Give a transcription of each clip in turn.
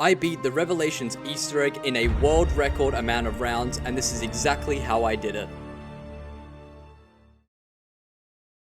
I beat the Revelations Easter egg in a world record amount of rounds, and this is exactly how I did it.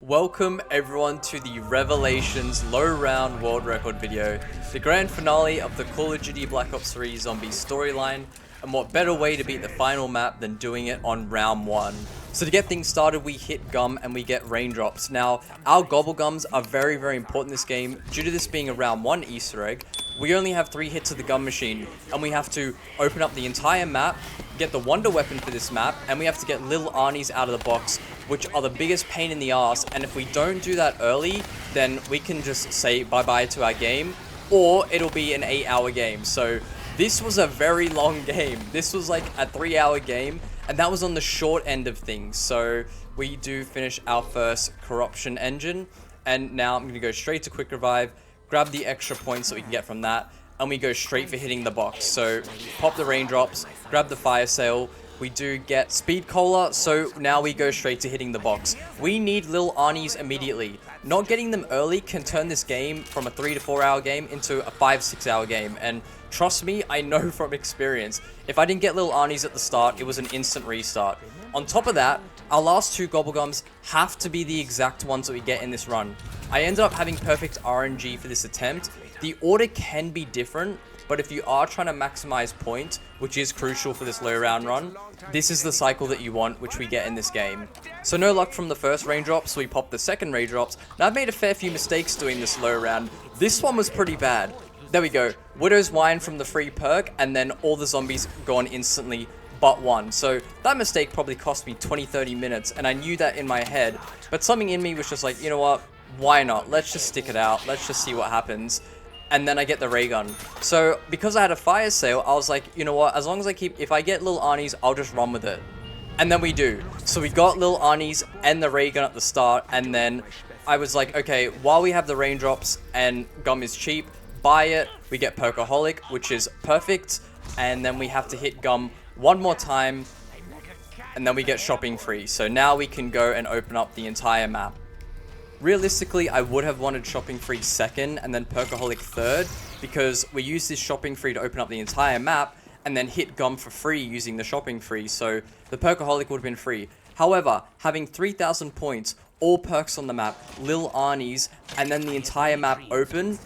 Welcome everyone to the Revelations low round world record video, the grand finale of the Call of Duty Black Ops 3 Zombies storyline, and what better way to beat the final map than doing it on round 1. So to get things started, we hit gum and we get raindrops. Now, our gobble gums are very important in this game. Due to this being a round 1 Easter egg, we only have 3 hits of the gum machine, and we have to open up the entire map, get the wonder weapon for this map, and we have to get little Arnies out of the box, which are the biggest pain in the ass. And if we don't do that early, then we can just say bye-bye to our game, or it'll be an 8-hour game. So this was a very long game. This was like a 3-hour game, and that was on the short end of things. So we do finish our first corruption engine, and now I'm going to go straight to quick revive, grab the extra points that we can get from that, and we go straight for hitting the box. So pop the raindrops, grab the fire sale, we do get speed cola, so now we go straight to hitting the box. We need Lil Arnies immediately. Not getting them early can turn this game from a 3 to 4 hour game into a 5-6 hour game, and trust me, I know from experience, if I didn't get Lil Arnies at the start, it was an instant restart. On top of that, our last 2 gobblegums have to be the exact ones that we get in this run. I ended up having perfect RNG for this attempt. The order can be different, but if you are trying to maximize points, which is crucial for this low round run, this is the cycle that you want, which we get in this game. So no luck from the first raindrop, so we pop the second raindrops. Now I've made a fair few mistakes doing this low round. This one was pretty bad. There we go. Widow's Wine from the free perk, and then all the zombies gone instantly but one. So that mistake probably cost me 20-30 minutes, and I knew that in my head, but something in me was just like, you know what, why not? Let's just stick it out. Let's just see what happens. And then I get the ray gun. So because I had a fire sale, I was like, you know what, as long as if I get Lil Arnies, I'll just run with it. And then we do. So we got Lil Arnies and the ray gun at the start, and then I was like, okay, while we have the raindrops and gum is cheap, buy it. We get Perkaholic, which is perfect, and then we have to hit gum one more time, and then we get shopping free. So now we can go and open up the entire map. Realistically, I would have wanted shopping free second and then Perkaholic third, because we use this shopping free to open up the entire map and then hit gum for free using the shopping free, so the Perkaholic would have been free. However, having 3,000 points, all perks on the map, Lil Arnies, and then the entire map open,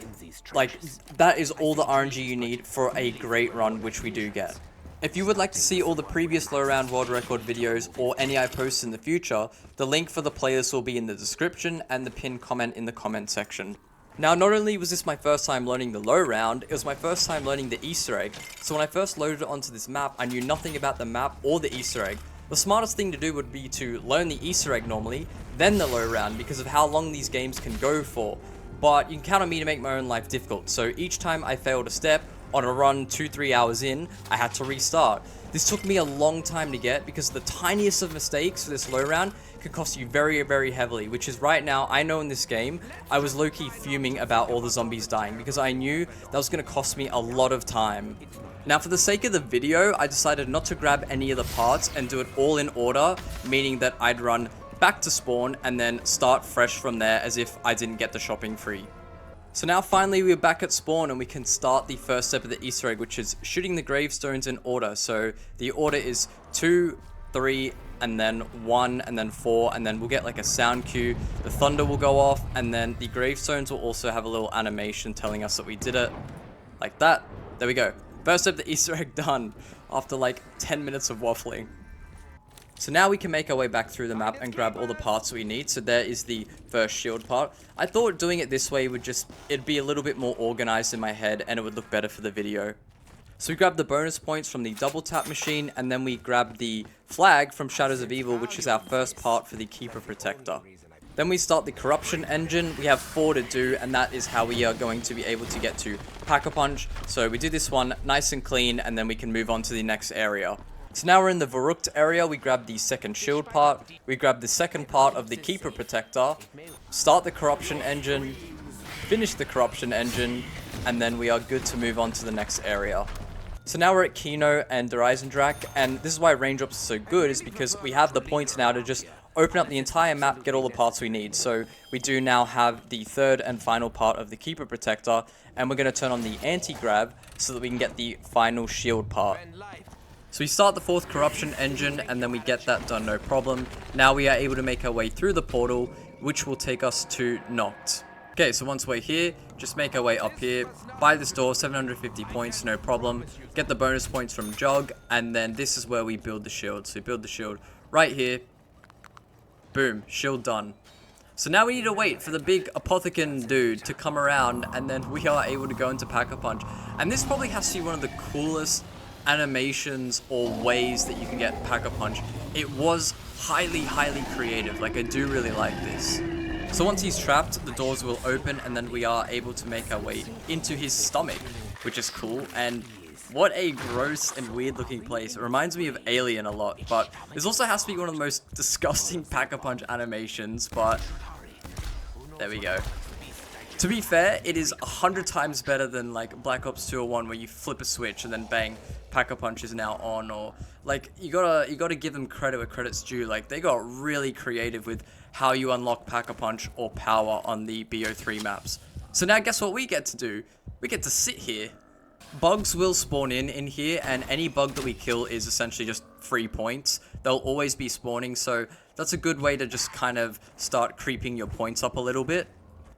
like, that is all the RNG you need for a great run, which we do get. If you would like to see all the previous low round world record videos or any I post in the future, the link for the playlist will be in the description and the pinned comment in the comment section. Now, not only was this my first time learning the low round, it was my first time learning the Easter egg. So when I first loaded it onto this map, I knew nothing about the map or the Easter egg. The smartest thing to do would be to learn the Easter egg normally, then the low round, because of how long these games can go for. But you can count on me to make my own life difficult, so each time I failed a step, on a run 2-3 hours in, I had to restart. This took me a long time to get, because the tiniest of mistakes for this low round could cost you very heavily, which is right now, I know in this game, I was low-key fuming about all the zombies dying, because I knew that was going to cost me a lot of time. Now, for the sake of the video, I decided not to grab any of the parts and do it all in order, meaning that I'd run back to spawn and then start fresh from there as if I didn't get the shopping free. So now finally we're back at spawn and we can start the first step of the Easter egg, which is shooting the gravestones in order. So the order is 2, 3, and then 1, and then 4, and then we'll get like a sound cue. The thunder will go off, and then the gravestones will also have a little animation telling us that we did it. Like that. There we go. First step of the Easter egg done after like 10 minutes of waffling. So now we can make our way back through the map and grab all the parts we need. So there is the first shield part. I thought doing it this way it'd be a little bit more organized in my head and it would look better for the video. So we grab the bonus points from the double tap machine, and then we grab the flag from Shadows of Evil, which is our first part for the Keeper Protector. Then we start the corruption engine. We have 4 to do, and that is how we are going to be able to get to Pack-a-Punch. So we do this one nice and clean, and then we can move on to the next area. So now we're in the Verrucht area. We grab the second shield part, we grab the second part of the Keeper Protector, start the corruption engine, finish the corruption engine, and then we are good to move on to the next area. So now we're at Kino and Der Eisendrache, and this is why raindrops are so good, is because we have the points now to just open up the entire map, get all the parts we need. So we do now have the third and final part of the Keeper Protector, and we're going to turn on the anti-grav so that we can get the final shield part. So we start the fourth corruption engine, and then we get that done no problem. Now we are able to make our way through the portal, which will take us to Noct. Okay, so once we're here, just make our way up here, buy this door, 750 points, no problem. Get the bonus points from Jog, and then this is where we build the shield. So we build the shield right here. Boom, shield done. So now we need to wait for the big Apothicon dude to come around, and then we are able to go into Pack-a-Punch. And this probably has to be one of the coolest animations or ways that you can get Pack-a-Punch. It was highly creative. Like, I do really like this. So once he's trapped, the doors will open, and then we are able to make our way into his stomach, which is cool. And what a gross and weird looking place. It reminds me of Alien a lot, but this also has to be one of the most disgusting Pack-a-Punch animations, but there we go. To be fair, it is 100 times better than like Black Ops 2 or 1 where you flip a switch and then bang, Pack-a-Punch is now on. Or like you gotta give them credit where credit's due. Like they got really creative with how you unlock Pack-a-Punch or power on the BO3 maps. So now guess what we get to do? We get to sit here. Bugs will spawn in here, and any bug that we kill is essentially just free points. They'll always be spawning, so that's a good way to just kind of start creeping your points up a little bit.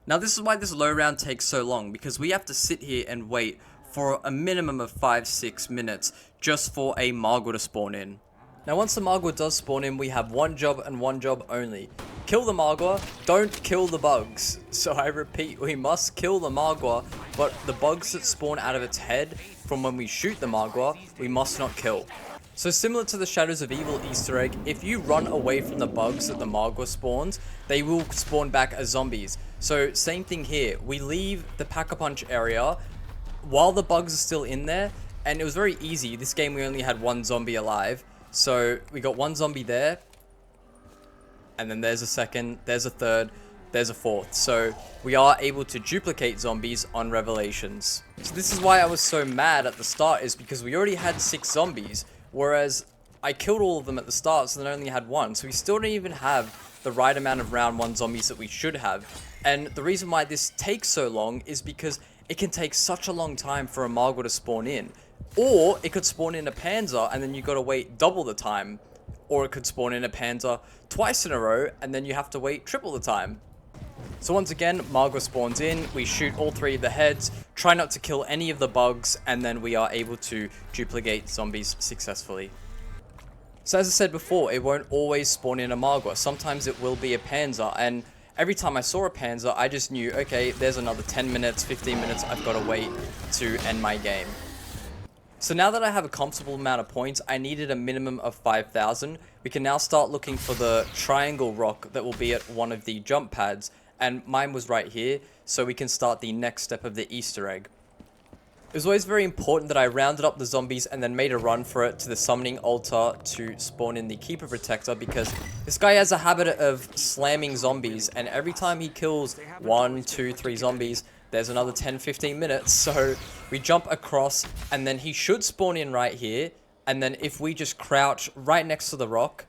Now this is why this low round takes so long, because we have to sit here and wait for a minimum of 5-6 minutes just for a Margwa to spawn in. Now once the Margwa does spawn in, we have one job and one job only. Kill the Margwa, don't kill the bugs. So I repeat, we must kill the Margwa, but the bugs that spawn out of its head from when we shoot the Margwa, we must not kill. So similar to the Shadows of Evil Easter egg, if you run away from the bugs that the Margwa spawns, they will spawn back as zombies. So same thing here, we leave the Pack-a-Punch area while the bugs are still in there, and it was very easy. This game we only had one zombie alive, so we got one zombie there, and then there's a second, there's a third, there's a fourth. So we are able to duplicate zombies on Revelations. So this is why I was so mad at the start, is because we already had 6 zombies, whereas I killed all of them at the start, so then I only had 1. So we still don't even have the right amount of round 1 zombies that we should have. And the reason why this takes so long is because it can take such a long time for a Margwa to spawn in. Or it could spawn in a Panzer and then you gotta wait double the time. Or it could spawn in a Panzer twice in a row and then you have to wait triple the time. So once again, Margwa spawns in, we shoot all 3 of the heads, try not to kill any of the bugs, and then we are able to duplicate zombies successfully. So as I said before, it won't always spawn in a Margwa. Sometimes it will be a Panzer, and every time I saw a Panzer, I just knew, okay, there's another 10 minutes, 15 minutes, I've got to wait to end my game. So now that I have a comfortable amount of points, I needed a minimum of 5,000. We can now start looking for the triangle rock that will be at one of the jump pads, and mine was right here, so we can start the next step of the Easter egg. It was always very important that I rounded up the zombies and then made a run for it to the summoning altar to spawn in the Keeper Protector, because this guy has a habit of slamming zombies, and every time he kills 1, 2, 3 zombies, there's another 10-15 minutes. So we jump across, and then he should spawn in right here, and then if we just crouch right next to the rock,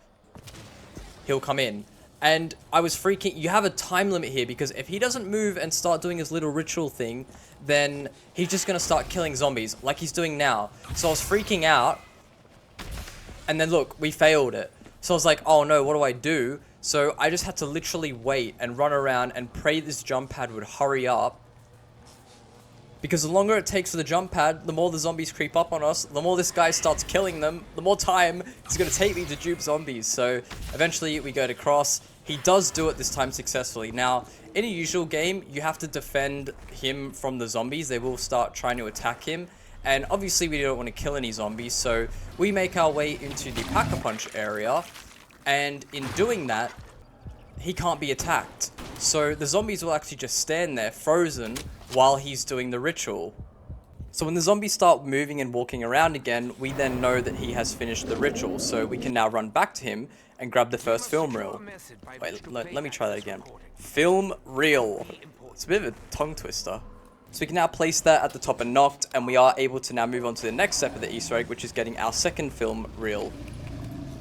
he'll come in. And I was freaking, you have a time limit here, because if he doesn't move and start doing his little ritual thing, then he's just gonna start killing zombies like he's doing now. So I was freaking out, and then look, we failed it. So I was like, oh no, what do I do? So I just had to literally wait and run around and pray this jump pad would hurry up, because the longer it takes for the jump pad, the more the zombies creep up on us, the more this guy starts killing them, the more time it's going to take me to dupe zombies. So eventually we go to cross. He does do it this time successfully. Now, in a usual game, you have to defend him from the zombies. They will start trying to attack him. And obviously we don't want to kill any zombies, so we make our way into the Pack-a-Punch area. And in doing that, he can't be attacked. So the zombies will actually just stand there frozen while he's doing the ritual. So when the zombies start moving and walking around again, we then know that he has finished the ritual. So we can now run back to him and grab the first film reel. Wait, let me try that again. Film reel. It's a bit of a tongue twister. So we can now place that at the top of Noct, and we are able to now move on to the next step of the Easter egg, which is getting our second film reel.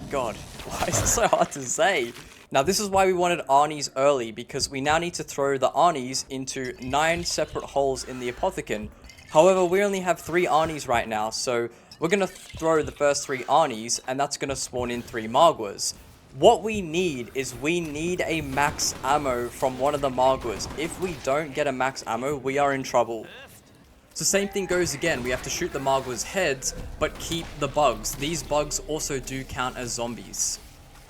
God, why is it so hard to say? Now this is why we wanted Arnie's early, because we now need to throw the Arnie's into 9 separate holes in the Apothicon. However, we only have 3 Arnie's right now, so we're going to throw the first 3 Arnie's, and that's going to spawn in 3 Margwas. What we need is we need a max ammo from one of the Margwas. If we don't get a max ammo, we are in trouble. So same thing goes again, we have to shoot the Margwa's heads, but keep the bugs. These bugs also do count as zombies.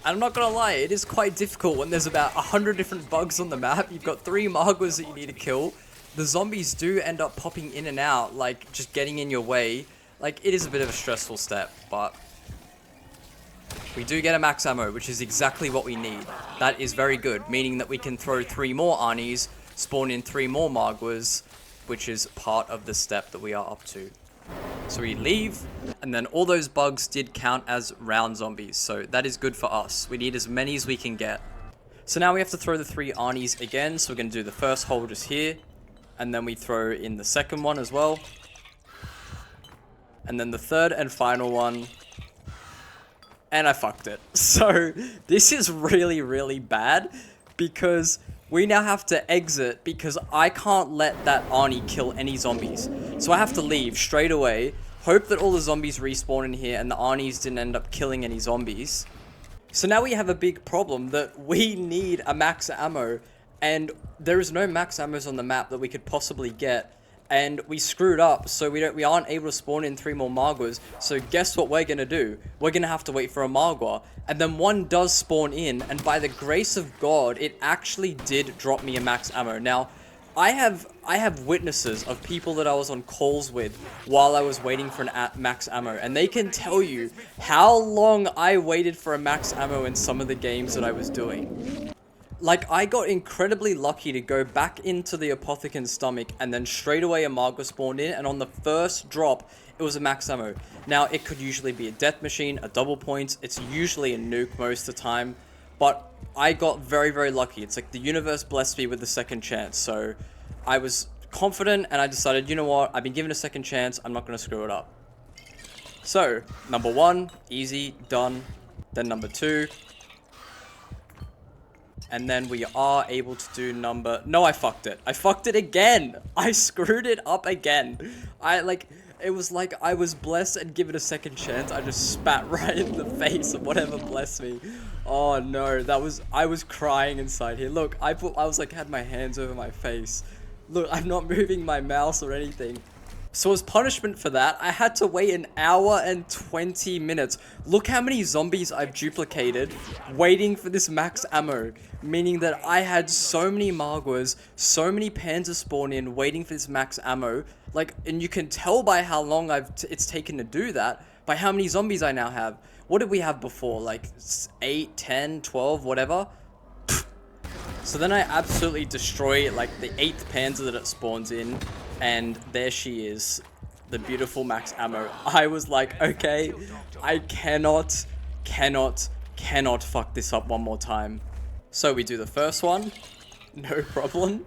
And I'm not gonna lie, it is quite difficult when there's about 100 different bugs on the map. You've got 3 Margwas that you need to kill. The zombies do end up popping in and out, like just getting in your way. Like, it is a bit of a stressful step, but we do get a max ammo, which is exactly what we need. That is very good, meaning that we can throw 3 more Arnie's, spawn in 3 more Margwas, which is part of the step that we are up to. So we leave, and then all those bugs did count as round zombies, so that is good for us. We need as many as we can get. So now we have to throw the 3 Arnie's again, so we're going to do the first hole just here, and then we throw in the second one as well, and then the third and final one, and I fucked it. So this is really, really bad, because we now have to exit because I can't let that Arnie kill any zombies. So I have to leave straight away, hope that all the zombies respawn in here and the Arnies didn't end up killing any zombies. So now we have a big problem that we need a max ammo, and there is no max ammos on the map that we could possibly get. And we screwed up, so we aren't able to spawn in 3 more Margwas. So guess what we're gonna do? We're gonna have to wait for a Margwa, and then one does spawn in, and by the grace of God, it actually did drop me a max ammo. Now, I have witnesses of people that I was on calls with while I was waiting for an max ammo, and they can tell you how long I waited for a max ammo in some of the games that I was doing. Like, I got incredibly lucky to go back into the Apothecon's stomach, and then straight away a Margwa spawned in, and on the first drop, it was a max ammo. Now, it could usually be a death machine, a double point, it's usually a nuke most of the time, but I got very, very lucky. It's like the universe blessed me with the second chance, so I was confident, and I decided, you know what, I've been given a second chance, I'm not going to screw it up. So, number 1, easy, done. Then number 2. And then we are able to do no, I fucked it. I fucked it again. I screwed it up again. It was like I was blessed and given a second chance. I just spat right in the face of whatever blessed me. Oh no, I was crying inside here. Look, I had my hands over my face. Look, I'm not moving my mouse or anything. So as punishment for that, I had to wait an hour and 20 minutes. Look how many zombies I've duplicated waiting for this max ammo. Meaning that I had so many Margwas, so many Panzer spawn in waiting for this max ammo. Like, and you can tell by how long it's taken to do that, by how many zombies I now have. What did we have before? Like 8, 10, 12, whatever? So then I absolutely destroy like the 8th Panzer that it spawns in. And there she is, the beautiful max ammo. I was like, okay, I cannot fuck this up one more time. So we do the first one, no problem.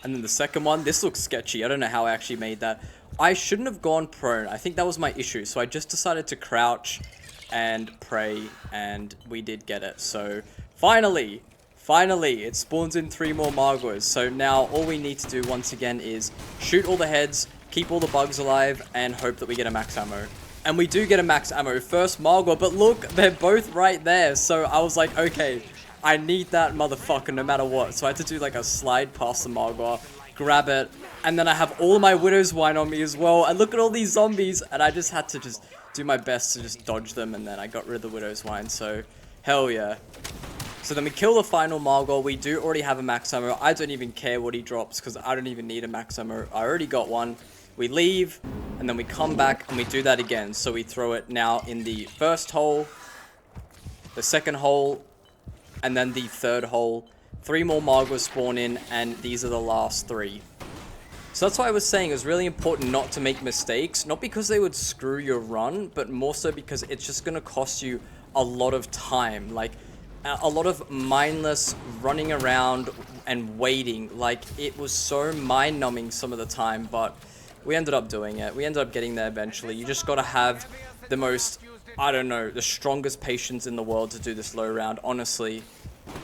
And then the second one, this looks sketchy. I don't know how I actually made that. I shouldn't have gone prone. I think that was my issue. So I just decided to crouch and pray, and we did get it. So finally, it spawns in 3 more Margwas. So now all we need to do once again is shoot all the heads, keep all the bugs alive, and hope that we get a max ammo. And we do get a max ammo, first Margwa, but look, they're both right there. So I was like, okay, I need that motherfucker no matter what. So I had to do like a slide past the Margwa, grab it, and then I have all my Widow's Wine on me as well. And look at all these zombies, and I just had to just do my best to just dodge them, and then I got rid of the Widow's Wine, so hell yeah. So then we kill the final Margwa. We do already have a max ammo. I don't even care what he drops because I don't even need a max ammo. I already got one. We leave, and then we come back and we do that again. So we throw it now in the first hole, the second hole, and then the third hole. 3 more Margwas spawn in, and these are the last 3. So that's why I was saying it was really important not to make mistakes. Not because they would screw your run, but more so because it's just going to cost you a lot of time. Like, a lot of mindless running around and waiting. Like, it was so mind-numbing some of the time, but we ended up doing it. We ended up getting there eventually. You just gotta have the most, I don't know, the strongest patience in the world to do this low round, honestly.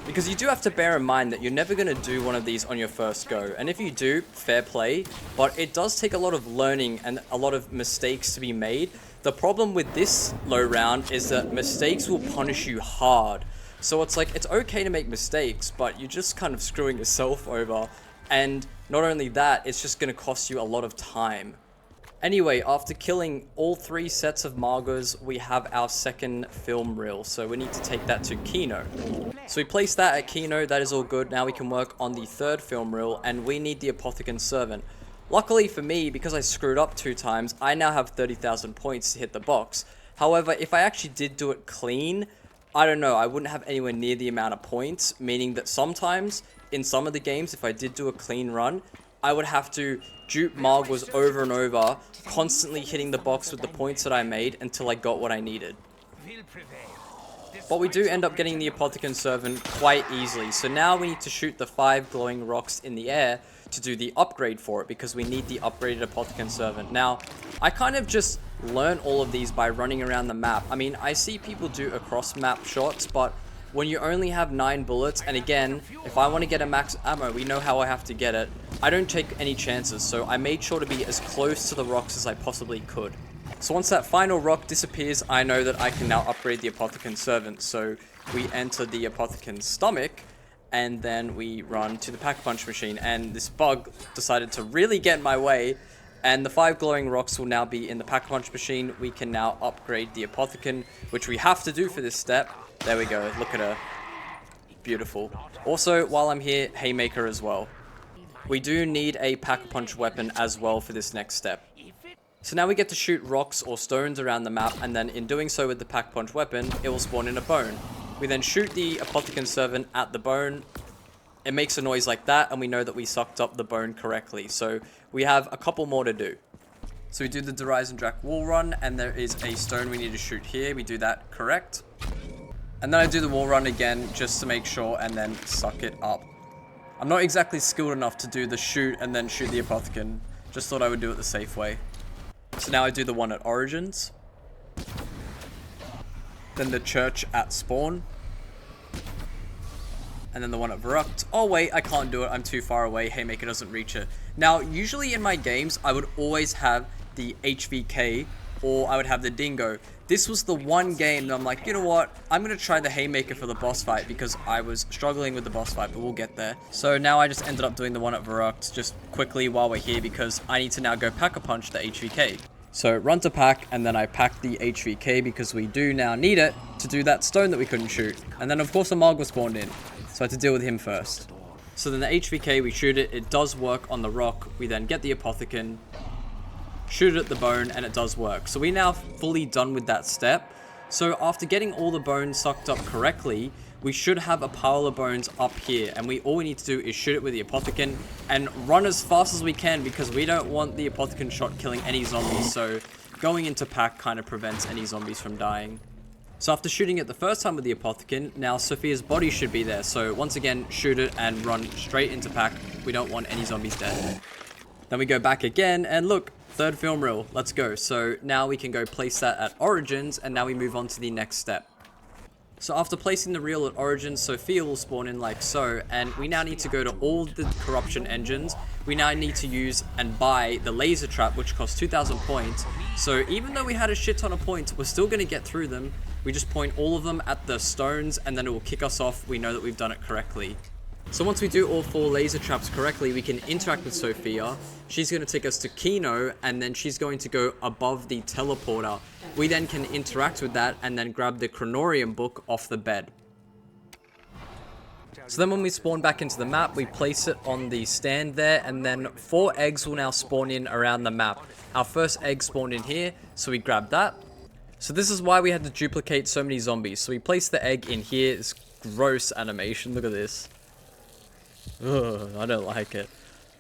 Because you do have to bear in mind that you're never going to do one of these on your first go. And if you do, fair play. But it does take a lot of learning and a lot of mistakes to be made. The problem with this low round is that mistakes will punish you hard. So it's like, it's okay to make mistakes, but you're just kind of screwing yourself over. And not only that, it's just going to cost you a lot of time. Anyway, after killing all 3 sets of Margos, we have our second film reel, so we need to take that to Kino. So we place that at Kino, that is all good. Now we can work on the third film reel, and we need the Apothicon Servant. Luckily for me, because I screwed up 2 times, I now have 30,000 points to hit the box. However, if I actually did do it clean, I don't know, I wouldn't have anywhere near the amount of points, meaning that sometimes, in some of the games, if I did do a clean run, I would have to dupe Margos over and over, constantly hitting the box with the points that I made until I got what I needed. But we do end up getting the Apothicon Servant quite easily, so now we need to shoot the 5 glowing rocks in the air to do the upgrade for it, because we need the upgraded Apothicon Servant. Now, I kind of just learn all of these by running around the map. I mean, I see people do across map shots, but when you only have 9 bullets, and again, if I want to get a max ammo, we know how I have to get it. I don't take any chances, so I made sure to be as close to the rocks as I possibly could. So once that final rock disappears, I know that I can now upgrade the Apothicon Servant. So we enter the Apothecon's stomach, and then we run to the Pack-a-Punch machine, and this bug decided to really get in my way, and the 5 glowing rocks will now be in the Pack-a-Punch machine. We can now upgrade the Apothicon, which we have to do for this step. There we go, look at her. Beautiful. Also, while I'm here, Haymaker as well. We do need a Pack-a-Punch weapon as well for this next step. So now we get to shoot rocks or stones around the map, and then in doing so with the Pack-a-Punch weapon, it will spawn in a bone. We then shoot the Apothicon Servant at the bone. It makes a noise like that, and we know that we sucked up the bone correctly. So we have a couple more to do. So we do the Drak wall run, and there is a stone we need to shoot here. We do that correct. And then I do the wall run again, just to make sure, and then suck it up. I'm not exactly skilled enough to do the shoot and then shoot the Apothicon. Just thought I would do it the safe way. So now I do the one at Origins. Then the church at spawn. And then the one at Verrucht. Oh wait, I can't do it, I'm too far away. Haymaker doesn't reach it. Now, usually in my games, I would always have the HVK, or I would have the Dingo. This was the one game that I'm like, you know what, I'm going to try the Haymaker for the boss fight, because I was struggling with the boss fight, but we'll get there. So now I just ended up doing the one at Verrucht just quickly while we're here, because I need to now go Pack-a-Punch the HVK. So run to pack, and then I pack the HVK because we do now need it to do that stone that we couldn't shoot. And then of course a Marg was spawned in, so I had to deal with him first. So then the HVK, we shoot it, it does work on the rock, we then get the Apothicon, shoot it at the bone, and it does work. So we're now fully done with that step. So after getting all the bones sucked up correctly, we should have a pile of bones up here, and all we need to do is shoot it with the Apothicon and run as fast as we can, because we don't want the Apothicon shot killing any zombies, so going into pack kind of prevents any zombies from dying. So after shooting it the first time with the Apothicon, now Sophia's body should be there, so once again shoot it and run straight into pack. We don't want any zombies dead. Then we go back again, and look, third film reel, let's go. So now we can go place that at Origins, and now we move on to the next step. So after placing the reel at Origins, Sophia will spawn in like so, and we now need to go to all the corruption engines. We now need to use and buy the laser trap, which costs 2,000 points. So even though we had a shit ton of points, we're still going to get through them. We just point all of them at the stones, and then it will kick us off. We know that we've done it correctly. So once we do all 4 laser traps correctly, we can interact with Sophia. She's going to take us to Kino, and then she's going to go above the teleporter. We then can interact with that and then grab the Chronorium book off the bed. So then when we spawn back into the map, we place it on the stand there, and then 4 eggs will now spawn in around the map. Our first egg spawned in here, so we grab that. So this is why we had to duplicate so many zombies. So we place the egg in here. It's gross animation, look at this. Ugh, I don't like it.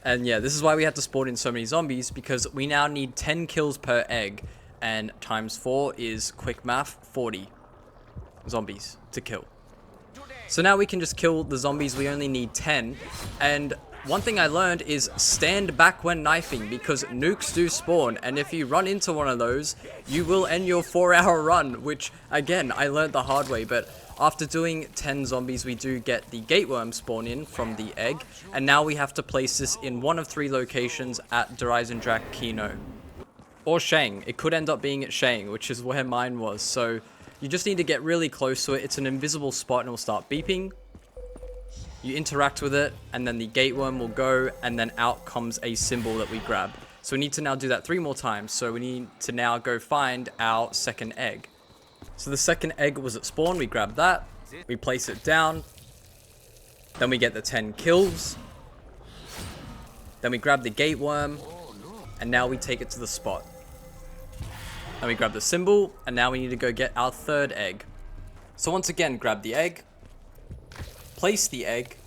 And yeah, this is why we had to spawn in so many zombies, because we now need 10 kills per egg, and times 4 is, quick math, 40 zombies to kill. So now we can just kill the zombies. We only need 10, and One thing I learned is stand back when knifing, because nukes do spawn, and if you run into one of those, you will end your 4-hour run, which again, I learned the hard way. But after doing 10 zombies, we do get the gateworm spawn in from the egg, and now we have to place this in one of 3 locations at Dreisendracht Kino. Or Shang. It could end up being at Shang, which is where mine was. So you just need to get really close to it. It's an invisible spot and it will start beeping. You interact with it, and then the gateworm will go, and then out comes a symbol that we grab. So we need to now do that 3 more times. So we need to now go find our second egg. So the second egg was at spawn. We grab that. We place it down. Then we get the 10 kills. Then we grab the gateworm. And now we take it to the spot. Then we grab the symbol, and now we need to go get our third egg. So once again, grab the egg, place the egg,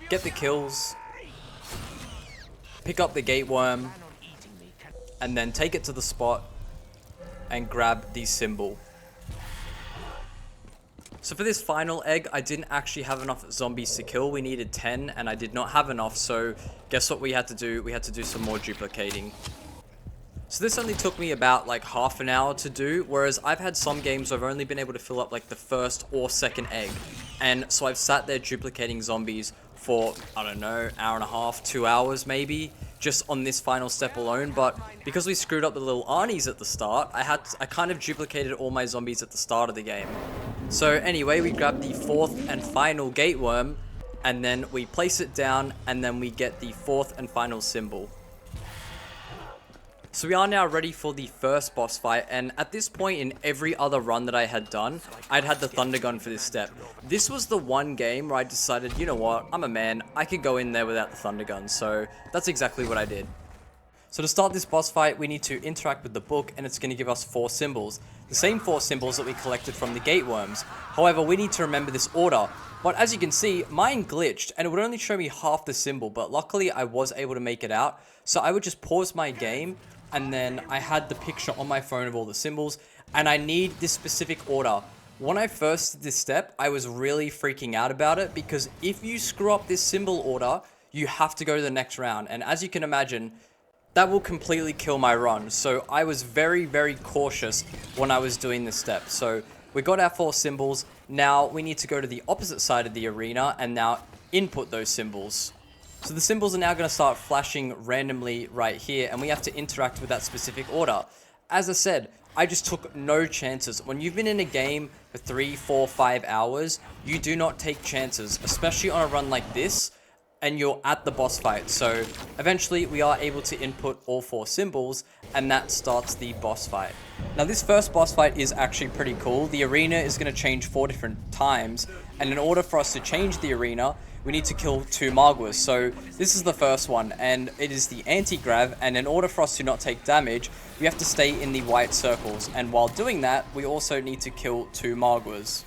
get the kills, pick up the gateworm, and then take it to the spot and grab the symbol. So for this final egg, I didn't actually have enough zombies to kill. We needed 10, and I did not have enough, so guess what we had to do? We had to do some more duplicating. So this only took me about like half an hour to do, whereas I've had some games where I've only been able to fill up like the first or second egg. And so I've sat there duplicating zombies for, I don't know, hour and a half, 2 hours maybe, just on this final step alone. But because we screwed up the little Arnies at the start, I kind of duplicated all my zombies at the start of the game. So anyway, we grab the 4th and final gateworm, and then we place it down, and then we get the 4th and final symbol. So we are now ready for the first boss fight, and at this point in every other run that I had done, I'd had the Thunder Gun for this step. This was the one game where I decided, you know what, I'm a man, I could go in there without the Thunder Gun, so that's exactly what I did. So to start this boss fight, we need to interact with the book, and it's going to give us 4 symbols. The same 4 symbols that we collected from the gateworms. However, we need to remember this order. But as you can see, mine glitched, and it would only show me half the symbol, but luckily I was able to make it out. So I would just pause my game, and then I had the picture on my phone of all the symbols, and I need this specific order. When I first did this step, I was really freaking out about it, because if you screw up this symbol order, you have to go to the next round. And as you can imagine, that will completely kill my run. So I was very, very cautious when I was doing this step. So we got our 4 symbols. Now we need to go to the opposite side of the arena and now input those symbols. So the symbols are now going to start flashing randomly right here, and we have to interact with that specific order. As I said, I just took no chances. When you've been in a game for 3, 4, 5 hours, you do not take chances, especially on a run like this, and you're at the boss fight. So eventually we are able to input all 4 symbols, and that starts the boss fight. Now this first boss fight is actually pretty cool. The arena is going to change 4 different times, and in order for us to change the arena, we need to kill 2 Margwas. So this is the first one, and it is the anti-grav, and in order for us to not take damage, we have to stay in the white circles, and while doing that, we also need to kill 2 Margwas.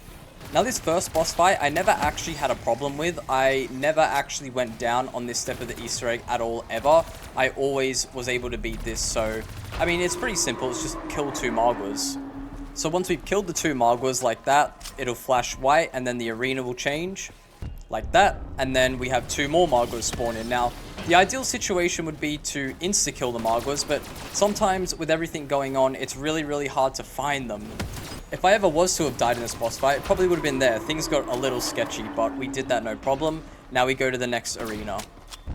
Now this first boss fight, I never actually had a problem with. I never actually went down on this step of the Easter egg at all, ever. I always was able to beat this, so, I mean, it's pretty simple. It's just kill 2 Margwas. So once we've killed the 2 Margwas like that, it'll flash white, and then the arena will change like that, and then we have 2 more Margwas spawn in. Now, the ideal situation would be to insta-kill the Margwas, but sometimes with everything going on, it's really, really hard to find them. If I ever was to have died in this boss fight, it probably would have been there. Things got a little sketchy, but we did that no problem. Now we go to the next arena.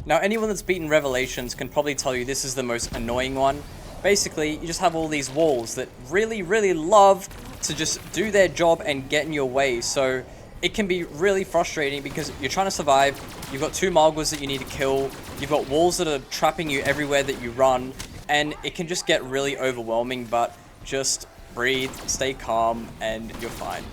Now, anyone that's beaten Revelations can probably tell you this is the most annoying one. Basically, you just have all these walls that really, really love to just do their job and get in your way. So it can be really frustrating because you're trying to survive. You've got 2 Margwas that you need to kill. You've got walls that are trapping you everywhere that you run. And it can just get really overwhelming, but just breathe, stay calm, and you're fine.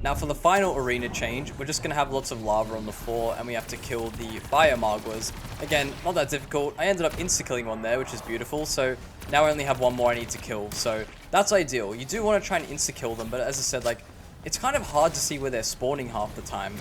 Now for the final arena change, we're just going to have lots of lava on the floor, and we have to kill the fire Margwas. Again, not that difficult. I ended up insta-killing one there, which is beautiful, so now I only have 1 more I need to kill, so that's ideal. You do want to try and insta-kill them, but as I said, like, it's kind of hard to see where they're spawning half the time.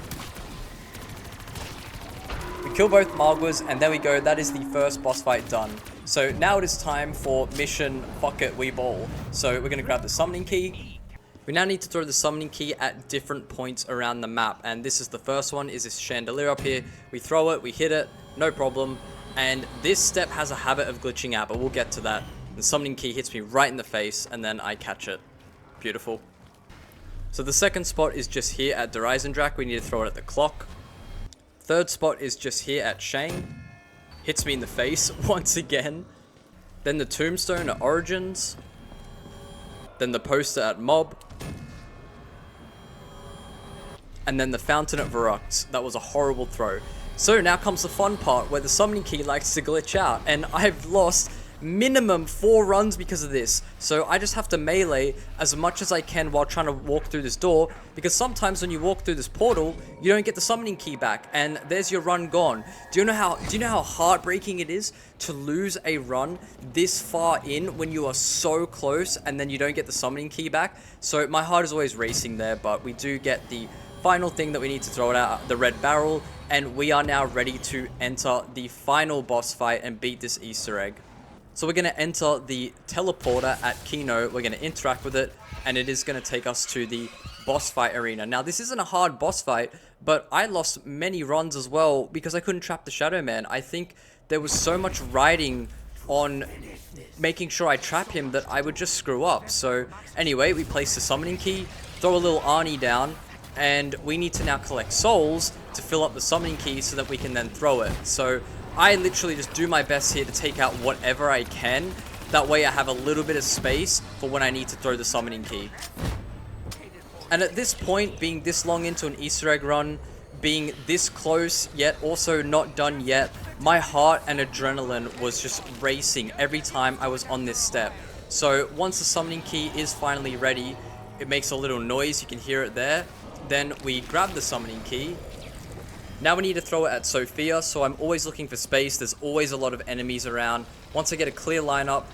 We kill both Margwas, and there we go. That is the first boss fight done. So now it is time for mission Fuck It We Ball. So we're going to grab the summoning key, We now need to throw the summoning key at different points around the map, and this is the first one, is this chandelier up here. We throw it, we hit it, no problem, and this step has a habit of glitching out, but we'll get to that. The summoning key hits me right in the face, and then I catch it. Beautiful. So the second spot is just here at Dreisendrach. We need to throw it at the clock. Third spot is just here at Shane. Hits me in the face once again. Then the tombstone at Origins. Then the poster at Mob. And then the fountain at Varrox. That was a horrible throw. So now comes the fun part where the summoning key likes to glitch out, and I've lost minimum 4 runs because of this. So I just have to melee as much as I can while trying to walk through this door, because sometimes when you walk through this portal, you don't get the summoning key back, and there's your run gone. Do you know how heartbreaking it is to lose a run this far in when you are so close and then you don't get the summoning key back? So my heart is always racing there, but we do get the final thing that we need to throw it out, the red barrel, and we are now ready to enter the final boss fight and beat this Easter egg. So we're going to enter the teleporter at Kino, we're going to interact with it, and it is going to take us to the boss fight arena. Now this isn't a hard boss fight, but I lost many runs as well because I couldn't trap the Shadow Man. I think there was so much riding on making sure I trap him that I would just screw up. So anyway, we place the summoning key, throw a little Arnie down, and we need to now collect souls to fill up the summoning key so that we can then throw it. So I literally just do my best here to take out whatever I can. That way I have a little bit of space for when I need to throw the summoning key. And at this point, being this long into an Easter egg run, being this close yet also not done yet, my heart and adrenaline was just racing every time I was on this step. So once the summoning key is finally ready, it makes a little noise, you can hear it there. Then we grab the summoning key. Now we need to throw it at Sophia, so I'm always looking for space. There's always a lot of enemies around. Once I get a clear lineup,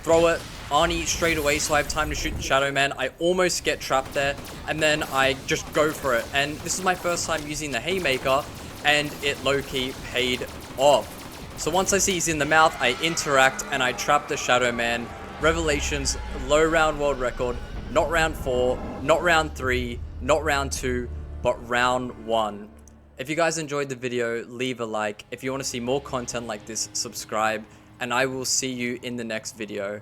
throw it, Arnie straight away so I have time to shoot the Shadow Man. I almost get trapped there, and then I just go for it. And this is my first time using the Haymaker, and it low-key paid off. So once I see he's in the mouth, I interact, and I trap the Shadow Man. Revelations, low round world record, not round 4, not round 3, not round 2, but round 1. If you guys enjoyed the video, leave a like. If you want to see more content like this, subscribe, and I will see you in the next video.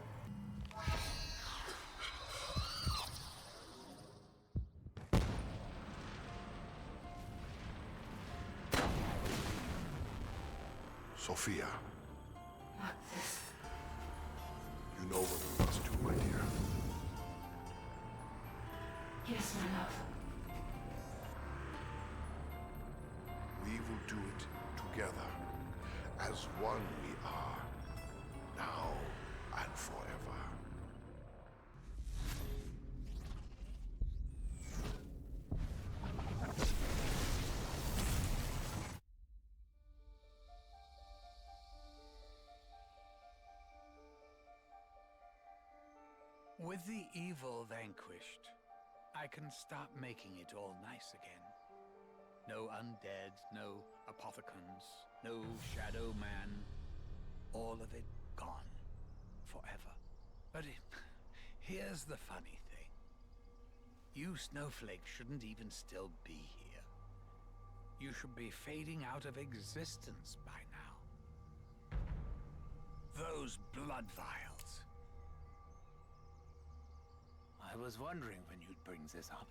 Sophia. You know what we must do, my dear. Yes, my love. We will do it together, as one we are, now and forever. With the evil vanquished, I can start making it all nice again. No undead, no apothecons, no Shadow Man. All of it gone. Forever. But here's the funny thing. You snowflakes shouldn't even still be here. You should be fading out of existence by now. Those blood vials. I was wondering when you'd bring this up.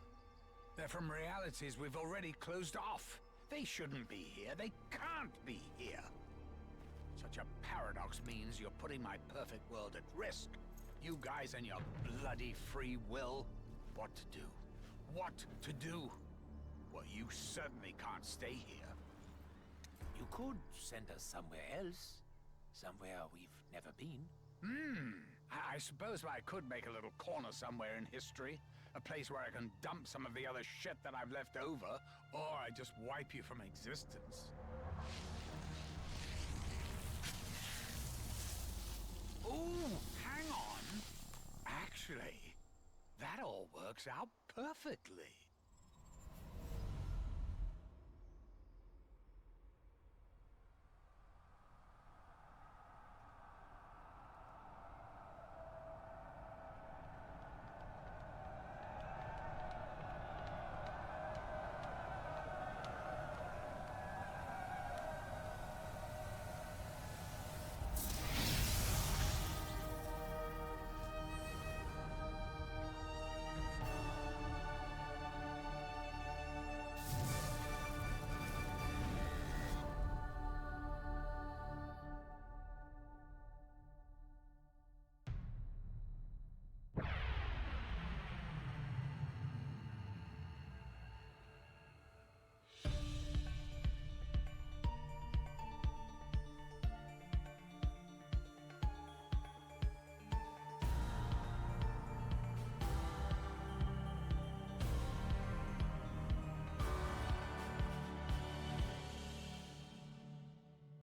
They're from realities we've already closed off. They shouldn't be here. They can't be here. Such a paradox means you're putting my perfect world at risk. You guys and your bloody free will. What to do? What to do? Well, you certainly can't stay here. You could send us somewhere else. Somewhere we've never been. I suppose I could make a little corner somewhere in history. A place where I can dump some of the other shit that I've left over. Or I just wipe you from existence. Ooh, hang on. Actually, that all works out perfectly.